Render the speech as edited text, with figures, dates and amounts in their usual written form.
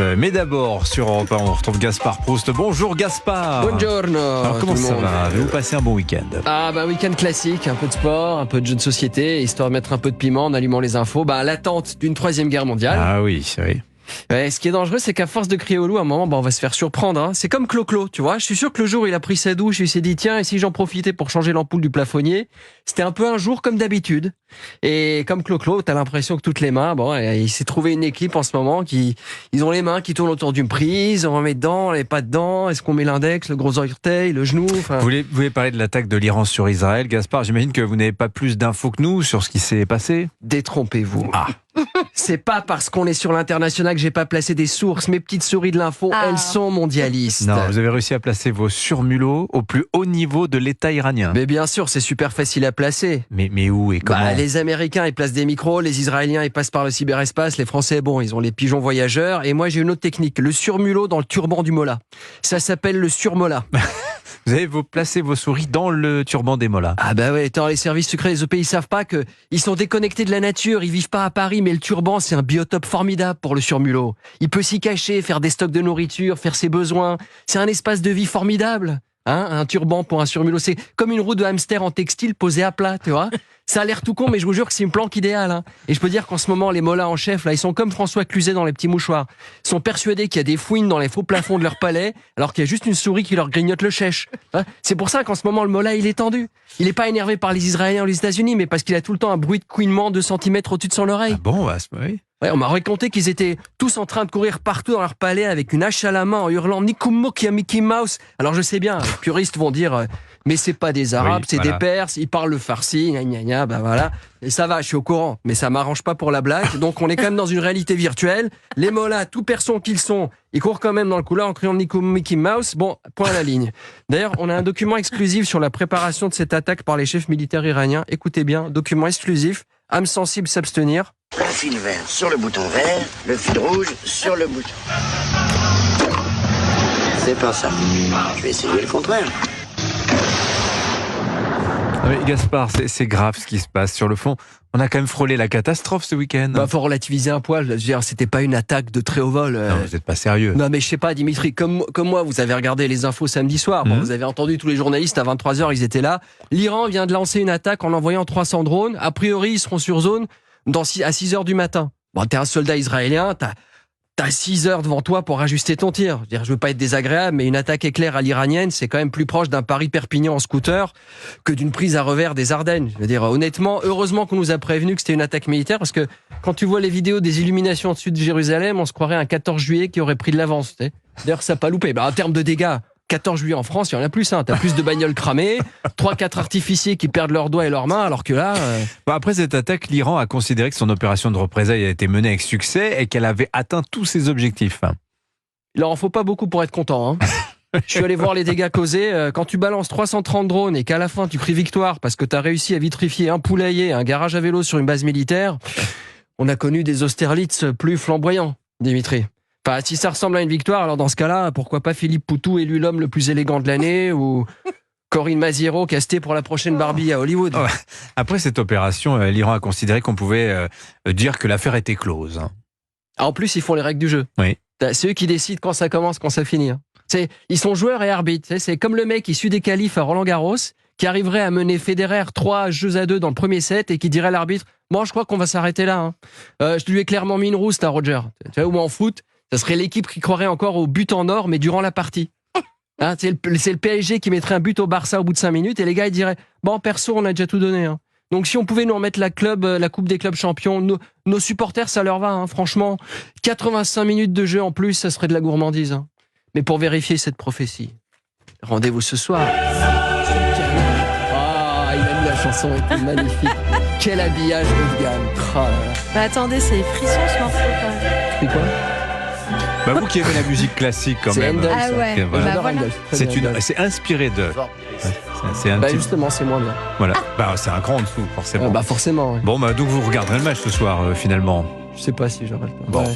Mais d'abord, sur Europe 1, on retrouve Gaspard Proust. Bonjour Gaspard. Buongiorno. Alors comment ça va? Vous passez un bon week-end? Week-end classique, un peu de sport, un peu de jeux de société, histoire de mettre un peu de piment en allumant les infos. L'attente d'une 3e guerre mondiale. Ah oui, oui. Ouais, ce qui est dangereux, c'est qu'à force de crier au loup, à un moment, on va se faire surprendre. Hein. C'est comme Clo-Clo, tu vois. Je suis sûr que le jour où il a pris sa douche, il s'est dit, tiens, et si j'en profitais pour changer l'ampoule du plafonnier? C'était un peu un jour comme d'habitude. Et comme Clo-Clo, t'as l'impression que toutes les mains, il s'est trouvé une équipe en ce moment ils ont les mains qui tournent autour d'une prise, on met dedans, on les pas dedans, est-ce qu'on met l'index, le gros orteil, le genou, Vous voulez parler de l'attaque de l'Iran sur Israël, Gaspard? J'imagine que vous n'avez pas plus d'infos que nous sur ce qui s'est passé. Détrompez-vous. C'est pas parce qu'on est sur l'international que j'ai pas placé des sources. Mes petites souris de l'info, elles sont mondialistes. Non, vous avez réussi à placer vos surmulots au plus haut niveau de l'État iranien. Mais bien sûr, c'est super facile à placer. Mais où et comment? Les Américains, ils placent des micros, les Israéliens, ils passent par le cyberespace, les Français, ils ont les pigeons voyageurs. Et moi, j'ai une autre technique, le surmulot dans le turban du Mola. Ça s'appelle le surmola. Vous avez placé vos souris dans le turban des mollahs. Les services secrets des OP, ils savent pas que ils sont déconnectés de la nature, ils vivent pas à Paris, mais le turban, c'est un biotope formidable pour le surmulot. Il peut s'y cacher, faire des stocks de nourriture, faire ses besoins. C'est un espace de vie formidable. Un turban pour un surmulot, c'est comme une roue de hamster en textile posée à plat, tu vois. Ça a l'air tout con, mais je vous jure que c'est une planque idéale. Et je peux dire qu'en ce moment, les mollahs en chef, là, ils sont comme François Cluzet dans Les Petits Mouchoirs. Ils sont persuadés qu'il y a des fouines dans les faux plafonds de leur palais, alors qu'il y a juste une souris qui leur grignote le chèche. C'est pour ça qu'en ce moment, le mollah, il est tendu. Il n'est pas énervé par les Israéliens ou les États-Unis, mais parce qu'il a tout le temps un bruit de couinement 2 cm au-dessus de son oreille. Oui. Ouais, on m'a raconté qu'ils étaient tous en train de courir partout dans leur palais avec une hache à la main en hurlant Nikumo qui a Mickey Mouse. Alors je sais bien, les puristes vont dire mais c'est pas des Arabes, c'est des Perses, ils parlent le farsi, voilà. Et ça va, je suis au courant, mais ça m'arrange pas pour la blague. Donc on est quand même dans une réalité virtuelle. Les mollahs, tout personnes qu'ils sont, ils courent quand même dans le couloir en criant Nikumo Mickey Mouse. Point à la ligne. D'ailleurs, on a un document exclusif sur la préparation de cette attaque par les chefs militaires iraniens. Écoutez bien, document exclusif. Âme sensible s'abstenir. Le fil vert sur le bouton vert, le fil rouge sur le bouton. C'est pas ça. Je vais essayer le contraire. Gaspard, c'est grave ce qui se passe. Sur le fond, on a quand même frôlé la catastrophe ce week-end. Faut relativiser un poil. Je veux dire, c'était pas une attaque de très haut vol. Non, vous n'êtes pas sérieux. Non, mais je sais pas, Dimitri, comme moi, vous avez regardé les infos samedi soir. Vous avez entendu tous les journalistes à 23h, ils étaient là. L'Iran vient de lancer une attaque en envoyant 300 drones. A priori, ils seront sur zone à 6h du matin. T'es un soldat israélien, t'as 6 heures devant toi pour ajuster ton tir. Je veux pas être désagréable, mais une attaque éclair à l'iranienne, c'est quand même plus proche d'un Paris-Perpignan en scooter que d'une prise à revers des Ardennes. Je veux dire, honnêtement, heureusement qu'on nous a prévenu que c'était une attaque militaire, parce que quand tu vois les vidéos des illuminations au-dessus de Jérusalem, on se croirait un 14 juillet qui aurait pris de l'avance. D'ailleurs, ça n'a pas loupé. En termes de dégâts, 14 juillet en France, il y en a plus. T'as plus de bagnoles cramées, 3-4 artificiers qui perdent leurs doigts et leurs mains, alors que là... Après cette attaque, l'Iran a considéré que son opération de représailles a été menée avec succès et qu'elle avait atteint tous ses objectifs. Il leur en faut pas beaucoup pour être content. Je suis allé voir les dégâts causés. Quand tu balances 330 drones et qu'à la fin tu cries victoire parce que t'as réussi à vitrifier un poulailler, un garage à vélo sur une base militaire, on a connu des Austerlitz plus flamboyants, Dimitri. Si ça ressemble à une victoire, alors dans ce cas-là, pourquoi pas Philippe Poutou élu l'homme le plus élégant de l'année ou Corinne Maziero castée pour la prochaine Barbie à Hollywood. Après cette opération, l'Iran a considéré qu'on pouvait dire que l'affaire était close. En plus, ils font les règles du jeu. Oui. C'est eux qui décident quand ça commence, quand ça finit. Ils sont joueurs et arbitres. C'est comme le mec issu des qualifs à Roland-Garros qui arriverait à mener Federer 3-2 dans le premier set et qui dirait à l'arbitre « Moi, je crois qu'on va s'arrêter là. Je lui ai clairement mis une rousse, à Roger. » Ou en foot, ça serait l'équipe qui croirait encore au but en or, mais durant la partie. C'est le PSG qui mettrait un but au Barça au bout de 5 minutes, et les gars ils diraient perso, on a déjà tout donné. Donc si on pouvait nous remettre la Coupe des clubs champions, nos supporters, ça leur va. Franchement, 85 minutes de jeu en plus, ça serait de la gourmandise. Mais pour vérifier cette prophétie, rendez-vous ce soir. Il a mis la chanson, était magnifique. Quel habillage haut de gamme. Attendez, c'est frisson ce morceau quand même. C'est quoi? Vous qui aimez la musique classique quand C'est même. Handel, Ah ouais. Voilà. Voilà. C'est inspiré de. C'est un petit... Justement, c'est moins bien. Voilà. C'est un cran en dessous, forcément. Forcément. Ouais. Donc vous regarderez le match ce soir, finalement. Je sais pas si j'aurai le temps. Bon. Ouais.